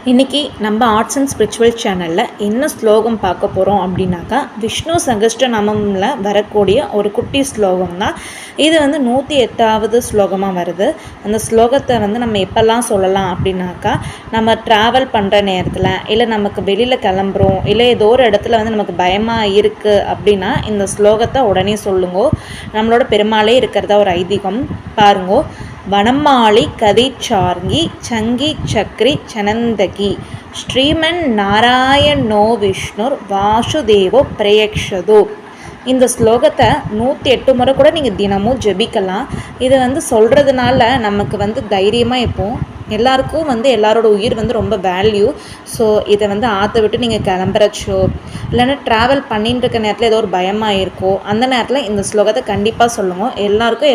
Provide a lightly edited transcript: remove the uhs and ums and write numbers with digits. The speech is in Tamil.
இன்றைக்கி நம்ம ஆர்ட்ஸ் அண்ட் ஸ்பிரிச்சுவல் சேனலில் என்ன ஸ்லோகம் பார்க்க போகிறோம் அப்படின்னாக்கா விஷ்ணு சகஸ்ரநாமம்ல வரக்கூடிய ஒரு குட்டி ஸ்லோகம் தான். இது 108வது ஸ்லோகமாக வருது. அந்த ஸ்லோகத்தை நம்ம எப்போல்லாம் சொல்லலாம் அப்படின்னாக்கா, நம்ம ட்ராவல் பண்ணுற நேரத்தில், இல்லை நமக்கு வெளியில் கிளம்புறோம், இல்லை ஏதோ ஒரு இடத்துல நமக்கு பயமாக இருக்குது அப்படின்னா இந்த ஸ்லோகத்தை உடனே சொல்லுங்கோ. நம்மளோட பெருமாளே இருக்கிறதா ஒரு ஐதீகம் பாருங்கோ. வனமாளி கதிச்சார்கி சங்கி சக்ரி சனந்தகி ஸ்ரீமன் நாராயணோ விஷ்ணுர் வாசுதேவோ பிரயக்ஷதோ. இந்த ஸ்லோகத்தை 108 முறை கூட நீங்கள் தினமும் ஜெபிக்கலாம். இது சொல்கிறதுனால நமக்கு தைரியமாக இருப்போம். எல்லாருக்கும் எல்லாரோட உயிர் ரொம்ப வேல்யூ. ஸோ இதை ஆற்ற விட்டு நீங்கள் கிளம்புறச்சோ இல்லைன்னா ட்ராவல் பண்ணிட்டு இருக்க நேரத்தில் ஏதோ ஒரு பயமாக இருக்கோ அந்த நேரத்தில் இந்த ஸ்லோகத்தை கண்டிப்பாக சொல்லுங்கள். எல்லாருக்கும்